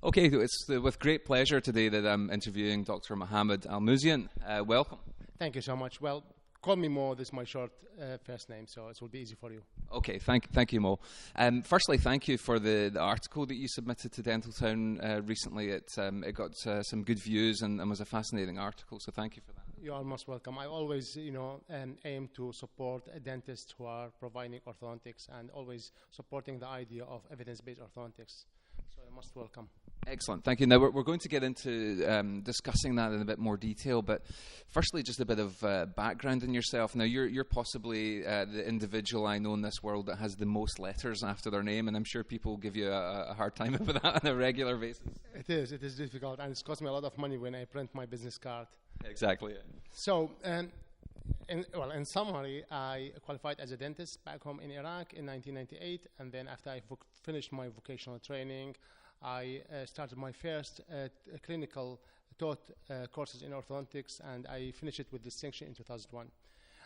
Okay, it's with great pleasure today that I'm interviewing Dr. Mohammed Almuzian. Welcome. Thank you so much. Well, call me Mo. This is my short first name, so it will be easy for you. Okay, thank you, Mo. Firstly, thank you for the article that you submitted to Dentaltown recently. It got some good views and was a fascinating article, so thank you for that. You are most welcome. I always, aim to support dentists who are providing orthodontics and always supporting the idea of evidence-based orthodontics. So you're most welcome. Excellent, thank you. Now we're going to get into discussing that in a bit more detail, but firstly, just a bit of background in yourself. Now you're possibly the individual I know in this world that has the most letters after their name, and I'm sure people give you a hard time about that on a regular basis. It is difficult, and it's cost me a lot of money when I print my business card. Exactly. Yeah. So, in summary, I qualified as a dentist back home in Iraq in 1998, and then after I finished my vocational training, I started my first clinical taught courses in orthodontics, and I finished it with distinction in 2001.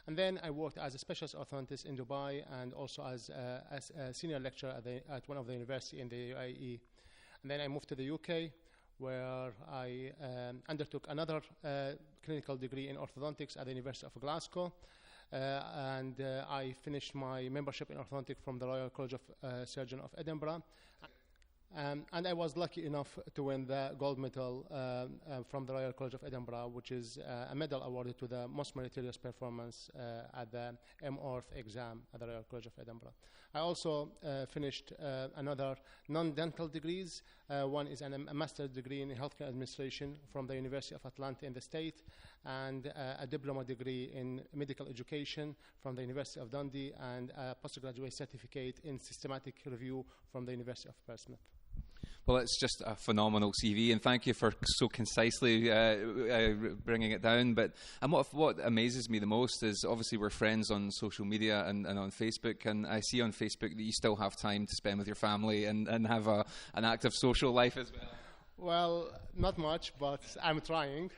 And then I worked as a specialist orthodontist in Dubai and also as a senior lecturer at one of the universities in the UAE. And then I moved to the UK, where I undertook another clinical degree in orthodontics at the University of Glasgow. And I finished my membership in orthodontics from the Royal College of Surgeons of Edinburgh. And I was lucky enough to win the gold medal from the Royal College of Edinburgh, which is a medal awarded to the most meritorious performance at the MORTH exam at the Royal College of Edinburgh. I also finished another non-dental degrees. One is a master's degree in healthcare administration from the University of Atlanta in the state, and a diploma degree in medical education from the University of Dundee, and a postgraduate certificate in systematic review from the University of Portsmouth. Well, it's just a phenomenal CV, and thank you for so concisely bringing it down. But what amazes me the most is obviously we're friends on social media and on Facebook, and I see on Facebook that you still have time to spend with your family and have an active social life as well. Well, not much, but I'm trying.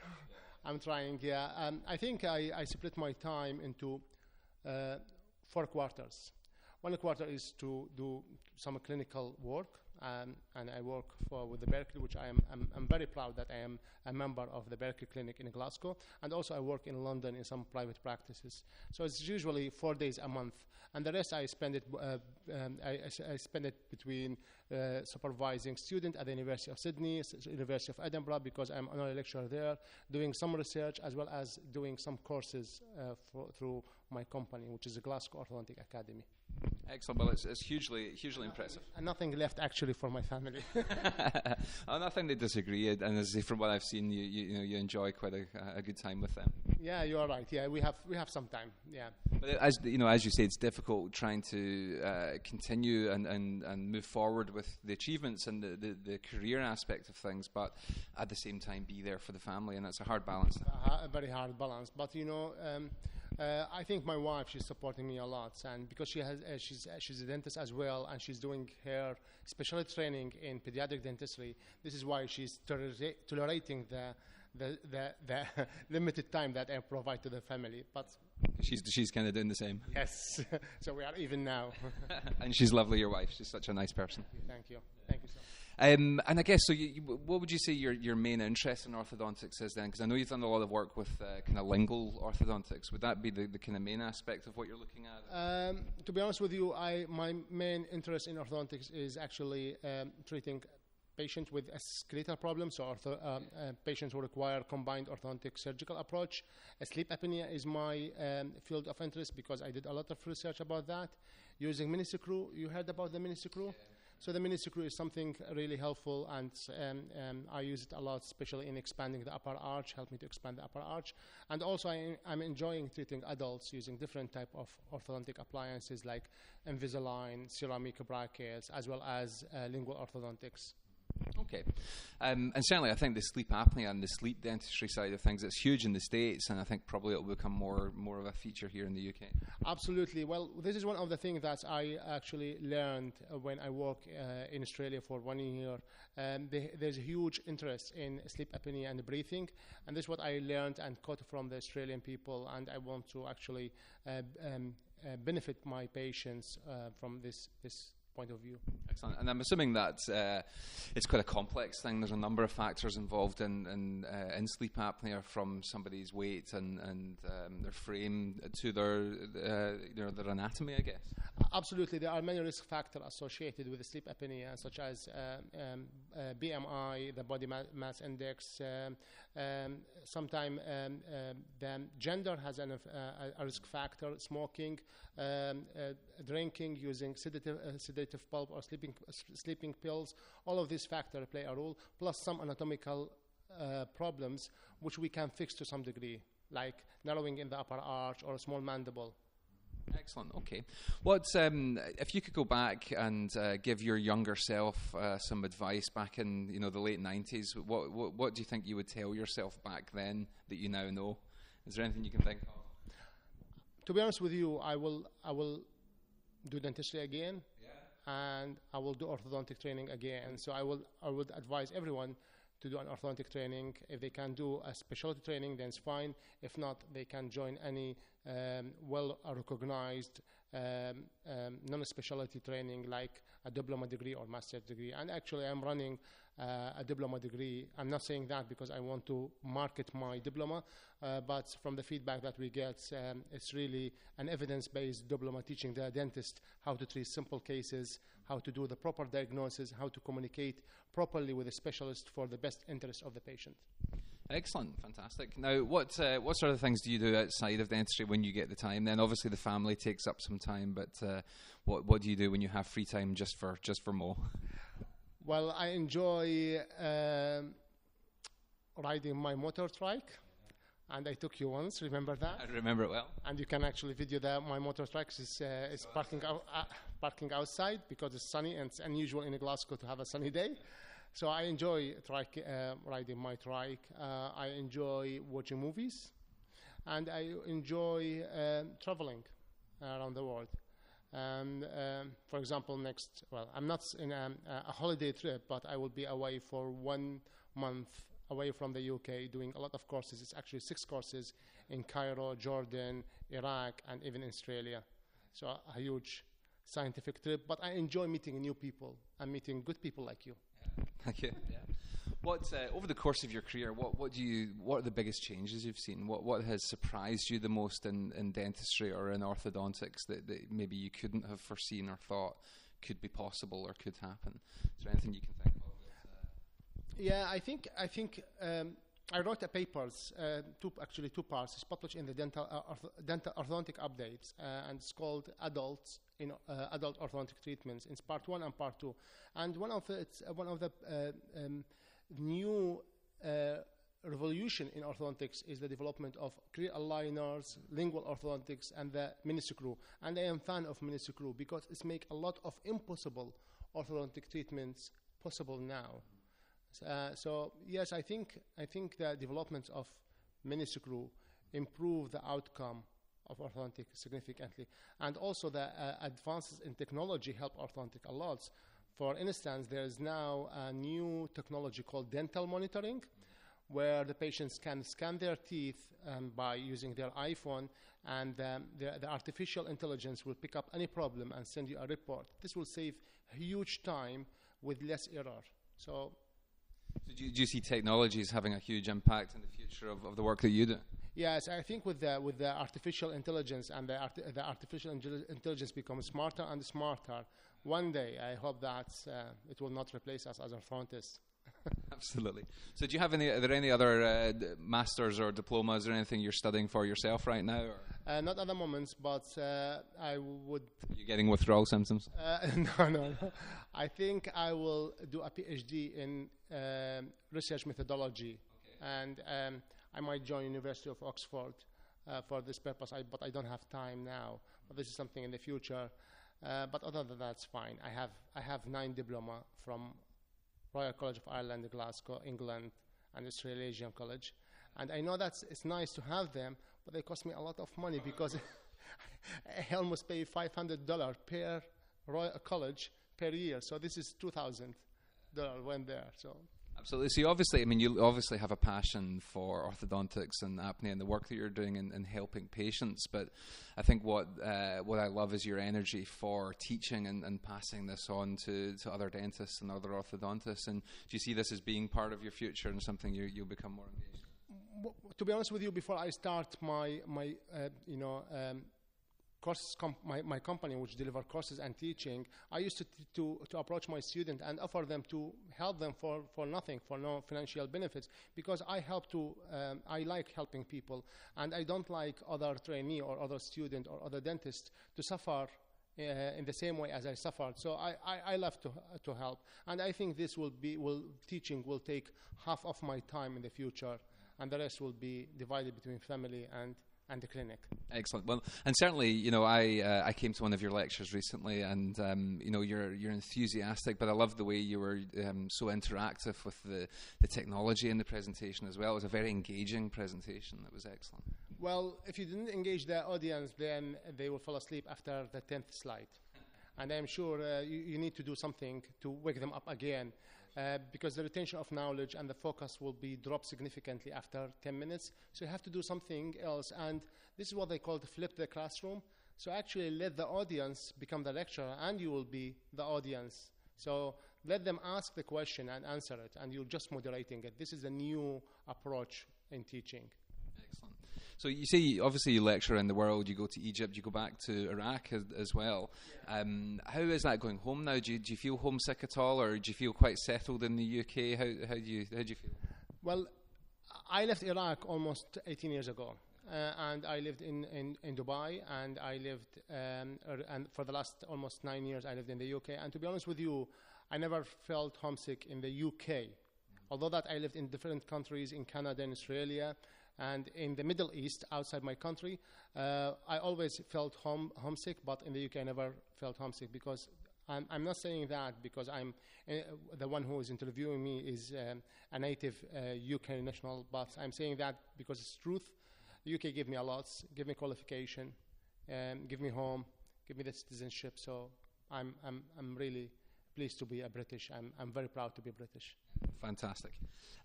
I'm trying, yeah. I think I split my time into 4 quarters. One quarter is to do some clinical work, and I work with the Berkeley, which I'm very proud that I am a member of the Berkeley Clinic in Glasgow, and also I work in London in some private practices. So it's usually 4 days a month, and the rest I spend it I spend it between supervising students at the University of Sydney, University of Edinburgh, because I'm an honorary lecturer there, doing some research as well as doing some courses through my company, which is the Glasgow Orthodontic Academy. Excellent. Well, it's hugely impressive. And nothing left actually for my family. Oh, nothing to disagree. And as from what I've seen, you enjoy quite a good time with them. Yeah, you are right. Yeah, we have some time. Yeah. But as you say, it's difficult trying to continue and move forward with the achievements and the career aspect of things, but at the same time be there for the family, and that's a hard balance. A very hard balance, but I think my wife, she's supporting me a lot, and because she's a dentist as well, and she's doing her specialty training in pediatric dentistry. This is why she's tolerating the limited time that I provide to the family. But she's kind of doing the same. Yes, so we are even now. And she's lovely, your wife. She's such a nice person. Thank you. Thank you so much. And I guess, so what would you say your main interest in orthodontics is then? Because I know you've done a lot of work with kind of lingual orthodontics. Would that be the kind of main aspect of what you're looking at? To be honest with you, my main interest in orthodontics is actually treating patients with skeletal problems, or patients who require combined orthodontic surgical approach. Sleep apnea is my field of interest because I did a lot of research about that. Using mini screw, you heard about the mini screw? Yeah. So the mini screw is something really helpful, and I use it a lot, especially in expanding the upper arch, help me to expand the upper arch. And also I'm enjoying treating adults using different type of orthodontic appliances like Invisalign, ceramic brackets, as well as lingual orthodontics. Okay. And certainly I think the sleep apnea and the sleep dentistry side of things, it's huge in the States, and I think probably it will become more of a feature here in the UK. Absolutely. Well, this is one of the things that I actually learned when I worked in Australia for 1 year. There's a huge interest in sleep apnea and breathing, and this is what I learned and caught from the Australian people, and I want to actually benefit my patients from this point of view. Excellent. And I'm assuming that it's quite a complex thing. There's a number of factors involved in sleep apnea, from somebody's weight and their frame to their anatomy, I guess. Absolutely. There are many risk factors associated with sleep apnea, such as BMI, the body mass index. Sometimes the gender has a risk factor, smoking, drinking, using sedative pulp or sleeping pills. All of these factors play a role, plus some anatomical problems which we can fix to some degree, like narrowing in the upper arch or a small mandible. Excellent. Okay. If you could go back and give your younger self some advice back in the late 90s, what do you think you would tell yourself back then that you now know? Is there anything you can think of? To be honest with you, I will do dentistry again, and I will do orthodontic training again. So I would advise everyone to do an orthodontic training. If they can do a specialty training, then it's fine. If not, they can join any well-recognized non-specialty training like a diploma degree or master's degree. And actually, I'm running a diploma degree. I'm not saying that because I want to market my diploma, but from the feedback that we get, it's really an evidence-based diploma teaching the dentist how to treat simple cases, how to do the proper diagnosis, how to communicate properly with a specialist for the best interest of the patient. Excellent, fantastic. Now, what sort of things do you do outside of dentistry when you get the time? Then, obviously, the family takes up some time, but what do you do when you have free time just for Mo? Well, I enjoy riding my motor trike, and I took you once. Remember that? I remember it well. And you can actually video my motor trike is parking outside because it's sunny, and it's unusual in Glasgow to have a sunny day. So I enjoy riding my trike. I enjoy watching movies, and I enjoy traveling around the world. And for example, I'm not in a holiday trip, but I will be away for 1 month away from the UK doing a lot of courses. It's actually 6 courses in Cairo, Jordan, Iraq, and even Australia. So a huge scientific trip, but I enjoy meeting new people and meeting good people like you. Thank you. Yeah. Over the course of your career, what are the biggest changes you've seen? What has surprised you the most in dentistry or in orthodontics that maybe you couldn't have foreseen or thought could be possible or could happen? Is there anything you can think of? Yeah, I think I wrote a papers, two parts. It's published in the dental orthodontic updates, and it's called Adult Orthodontic Treatments. It's part 1 and part 2. And one of the new revolution in orthodontics is the development of clear aligners, lingual orthodontics, and the mini screw. And I am a fan of mini screw because it's make a lot of impossible orthodontic treatments possible now. So yes, I think the developments of mini screw improve the outcome of orthodontic significantly, and also the advances in technology help orthodontic a lot. For instance, there is now a new technology called dental monitoring, where the patients can scan their teeth by using their iPhone, and the artificial intelligence will pick up any problem and send you a report. This will save huge time with less error. So do you see technology as having a huge impact in the future of the work that you do? Yes, I think with the artificial intelligence and the artificial intelligence becomes smarter and smarter. One day, I hope that it will not replace us as orthodontists. Absolutely. So, are there any other masters or diplomas or anything you're studying for yourself right now? Or? Not at the moment, but I would. You're getting withdrawal symptoms? No. I think I will do a PhD in research methodology, and I might join University of Oxford for this purpose. But I don't have time now. But this is something in the future. But other than that, it's fine. I have 9 diploma from Royal College of Ireland, Glasgow, England, and Australasian College. And I know that it's nice to have them, but they cost me a lot of money because I almost pay $500 per Royal College per year. So this is $2,000 when there. So Absolutely. So you obviously have a passion for orthodontics and apnea and the work that you're doing in helping patients. But I think what I love is your energy for teaching and passing this on to other dentists and other orthodontists. And do you see this as being part of your future and something you'll become more engaged in? To be honest with you, before I start my courses, my company, which deliver courses and teaching, I used to approach my student and offer them to help them for nothing, for no financial benefits, because I like helping people, and I don't like other trainee or other student or other dentist to suffer in the same way as I suffered. So I love to help, and I think this teaching will take half of my time in the future, and the rest will be divided between family and the clinic. Excellent. Well, and certainly, I came to one of your lectures recently, and you're enthusiastic, but I love the way you were so interactive with the technology in the presentation as well. It was a very engaging presentation. That was excellent. Well, if you didn't engage the audience, then they will fall asleep after the 10th slide. And I'm sure you need to do something to wake them up again. Because the retention of knowledge and the focus will be dropped significantly after 10 minutes. So you have to do something else. And this is what they call to flip the classroom. So actually let the audience become the lecturer, and you will be the audience. So let them ask the question and answer it, and you're just moderating it. This is a new approach in teaching. Excellent. So you see, obviously you lecture in the world, you go to Egypt, you go back to Iraq as well. Yeah. How is that going home now? Do you feel homesick at all, or do you feel quite settled in the UK? How do you feel? Well, I left Iraq almost 18 years ago, and I lived in Dubai, and I lived, and for the last almost 9 years I lived in the UK. And to be honest with you, I never felt homesick in the UK. Although that I lived in different countries, in Canada and Australia, and in the Middle East, outside my country, I always felt homesick, but in the UK I never felt homesick, because I'm not saying that because I'm the one who is interviewing me is a native UK national, but I'm saying that because it's truth. The UK gave me a lot, give me qualification, give me home, give me the citizenship, so I'm really pleased to be a British. I'm very proud to be British. Fantastic.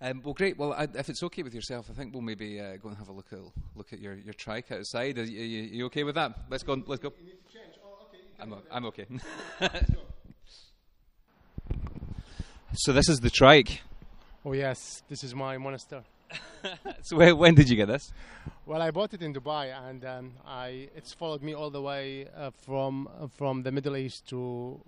Well, great. Well, if it's okay with yourself, I think we'll maybe go and have a look at your trike outside. Are you okay with that? Let's go. Let's go. You need to change. Oh, okay. I'm okay. So this is the trike. Oh yes, this is my monster. So when did you get this? Well, I bought it in Dubai, and it's followed me all the way from the Middle East to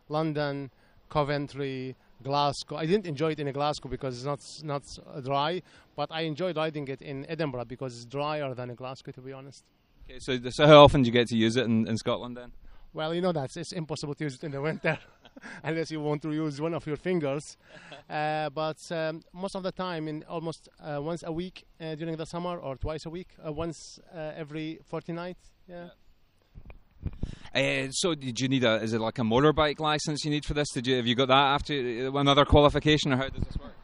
London, Coventry, Glasgow. I didn't enjoy it in Glasgow because it's not dry, but I enjoyed riding it in Edinburgh because it's drier than in Glasgow, to be honest. Okay, so how often do you get to use it in Scotland then? Well, it's impossible to use it in the winter unless you want to use one of your fingers. But most of the time, in almost once a week during the summer, or twice a week, once every fortnight. Yeah. So did you need is it like a motorbike license you need for this? Have you got that after another qualification, or how does this work?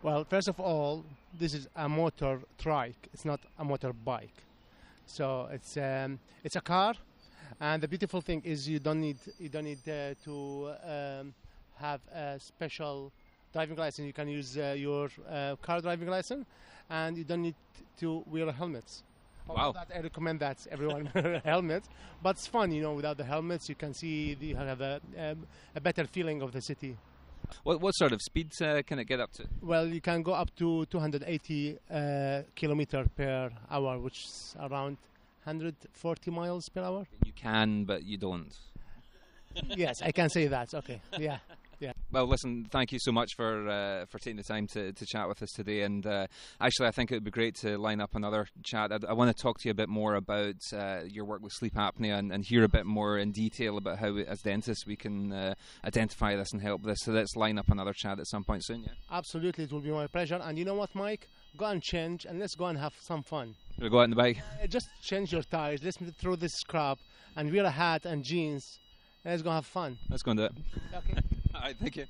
Well, first of all, this is a motor trike. It's not a motorbike. So it's a car, and the beautiful thing is you don't need to have a special driving license. You can use your car driving license, and you don't need to wear helmets. Wow. That I recommend that everyone wear a helmet, but it's fun, without the helmets you can see you have a better feeling of the city. What sort of speed can it get up to? Well, you can go up to 280 kilometers per hour, which is around 140 miles per hour. You can, but you don't. Yes, I can say that. Okay, yeah. Yeah. Well, listen, thank you so much for taking the time to chat with us today. And actually, I think it would be great to line up another chat. I want to talk to you a bit more about your work with sleep apnea and hear a bit more in detail about how, as dentists, we can identify this and help this. So let's line up another chat at some point soon, yeah? Absolutely, it will be my pleasure. And you know what, Mike? Go and change, and let's go and have some fun. We'll go out in the bike? Just change your tires. Let's throw this scrap and wear a hat and jeans. Let's go have fun. Let's go and do it. Okay. All right, thank you.